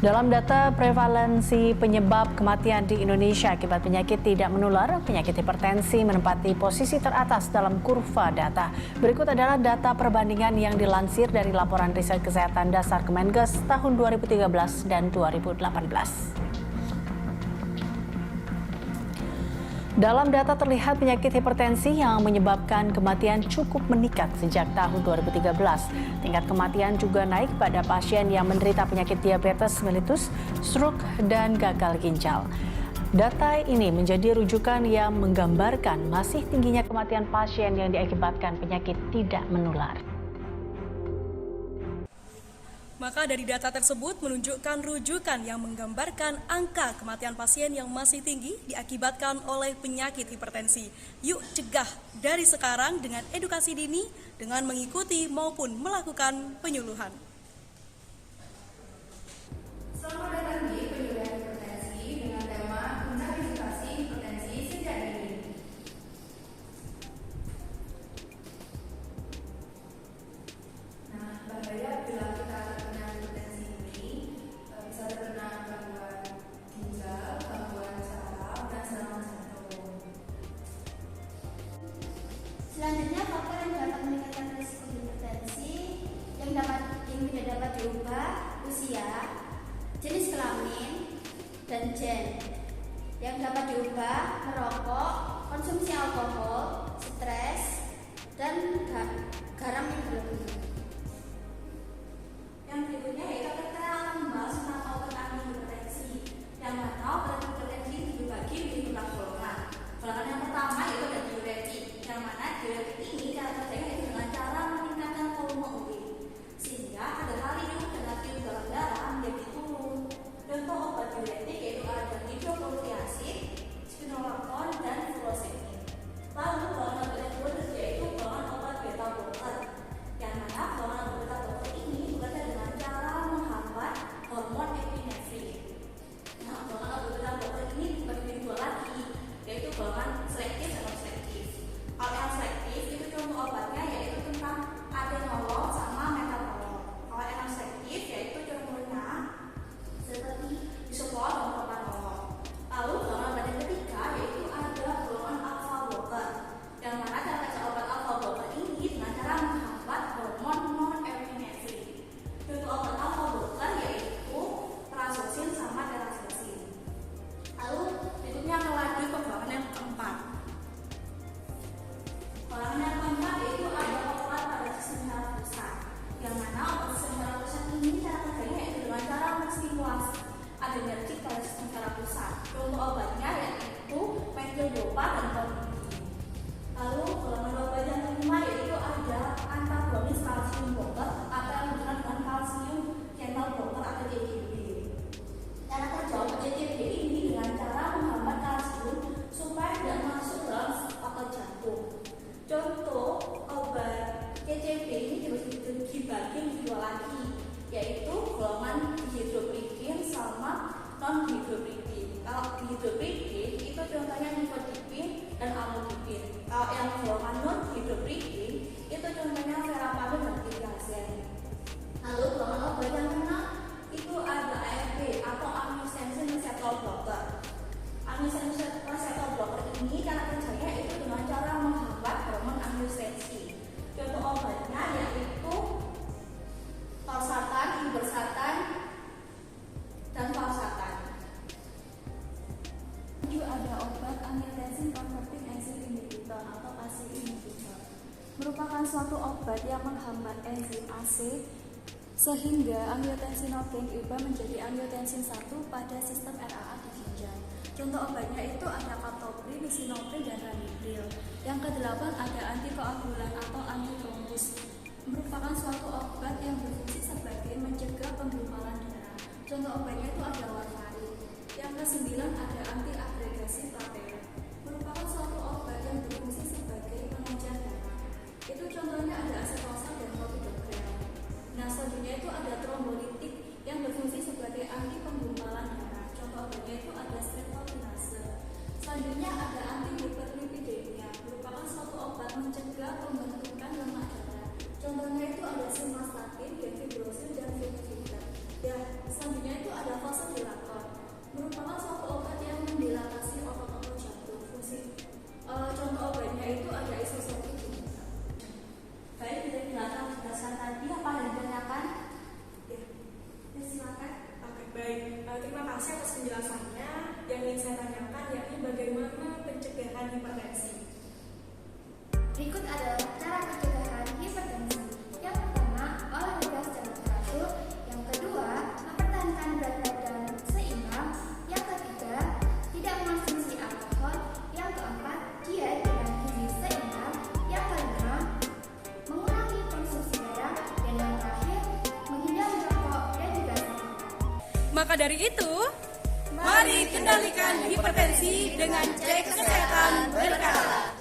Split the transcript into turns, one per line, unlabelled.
Dalam data prevalensi penyebab kematian di Indonesia akibat penyakit tidak menular, penyakit hipertensi menempati posisi teratas dalam kurva data. Berikut adalah data perbandingan yang dilansir dari laporan riset kesehatan dasar Kemenkes tahun 2013 dan 2018. Dalam data terlihat penyakit hipertensi yang menyebabkan kematian cukup meningkat sejak tahun 2013. Tingkat kematian juga naik pada pasien yang menderita penyakit diabetes mellitus, stroke, dan gagal ginjal. Data ini menjadi rujukan yang menggambarkan masih tingginya kematian pasien yang diakibatkan penyakit tidak menular.
Maka dari data tersebut menunjukkan rujukan yang menggambarkan angka kematian pasien yang masih tinggi diakibatkan oleh penyakit hipertensi. Yuk cegah dari sekarang dengan edukasi dini, dengan mengikuti maupun melakukan penyuluhan.
Selamat datang di penyuluhan hipertensi dengan tema Undang Edukasi Hipertensi Sejak Dini. Nah, bahaya bila kita terkena hipertensi ini bisa terkena gangguan ginjal, gangguan saraf, dan serangan jantung.
Selanjutnya, faktor yang dapat meningkatkan risiko hipertensi yang tidak dapat diubah: usia, jenis kelamin, dan gen. Yang dapat diubah: merokok, konsumsi alkohol, stres, dan garam yang berlebihan.
Yang berikutnya yaitu kita akan membahas tentang obat antihipertensi. Yang mana obat hipertensi dibagi menjadi beberapa golongan. Golongan yang pertama yaitu ada diuretik. Yang mana diuretik ini cara kerjanya yaitu dengan cara meningkatkan volume urin, sehingga kadar kalium dan natrium dalam darah menjadi turun. Contoh obat diuretik yaitu ada hidrokloric acid, spironolactone, dan furosemid. Lalu golongan obat yang kedua yaitu golongan obat beta blocker. Yang mana golongan obat beta blocker ini bekerja dengan cara menghambat hormon epinefrin. Nah, golongan obat beta blocker ini dibagi dua lagi, yaitu golongan selektif dan non selektif. Kalau yang selektif itu contoh obatnya yaitu tentang atenolol sama metoprolol. Kalau yang non selektif yaitu contohnya seperti bisoprolol dan propranolol. Lalu golongan obat yang ketiga yaitu ada golongan alpha blocker. Yang mana cara kerja obat alpha blocker ini dengan cara menghambat hormon non-epinefrin. Contoh obat alpha blocker yaitu prazosin sama terazosin. Lalu berikutnya akan lanjut ke golongan yang keempat. Golongan yang keempat yaitu ada obat pada sistem saraf pusat. Yang mana obat sistem saraf pusat ini cara kerjanya yaitu dengan cara menstimulasi adrenergik pada sistem saraf pusat. Contoh obatnya yaitu metildopa dan polidin. Lalu golongan obat yang kelima yaitu ada antagonis kalsium blocker atau yang dikenal dengan kalsium channel blocker atau CCB. Cara kerja obat CCB ini dengan cara menghambat kalsium supaya tidak masuk dalam otot jantung. Contoh obat CCB ini dibagi menjadi dua lagi, yaitu golongan dihidropridin sama non dihidropridin. Kalau dihidropridin itu contohnya nifedipin dan amlodipin. Kalau yang golongan non dihidropridin itu contohnya verapamil dan tiazid. Lalu golongan obat yang keenam itu ada ARB atau angiotensin receptor blocker. Angiotensin receptor blocker ini cara kerjanya itu dengan cara menghambat hormon angiotensin. Contoh obatnya yaitu valsartan, irbesartan, dan valsartan.
Juga ada obat angiotensin converting enzyme inhibitor atau ACE inhibitor. Merupakan suatu obat yang menghambat enzim ACE sehingga angiotensinogen diubah menjadi angiotensin 1 pada sistem RAA di ginjal. Contoh obatnya itu ada captopril, lisinopril, dan ramipril. Yang kedelapan ada antikoagulan atau antitrombus. Merupakan suatu obat yang berfungsi sebagai mencegah penggumpalan darah. Contoh obatnya itu ada warfarin. Yang kesembilan ada antiagregasi platelet. Merupakan suatu obat yang berfungsi sebagai pengencer darah. Itu contohnya ada acetosal dan clopidogrel. Nah, selanjutnya itu ada trombolitik yang berfungsi sebagai anti penggumpalan darah. Contoh obatnya itu ada streptokinase. Selanjutnya ada antihiperlipidemia. Merupakan suatu obat mencegah pembentukan lemak darah. Contohnya itu ada simvastatin, gefibrosil, dan fenvitrol. Ya, selanjutnya itu ada
Maka dari itu, mari kendalikan hipertensi dengan cek kesehatan berkala.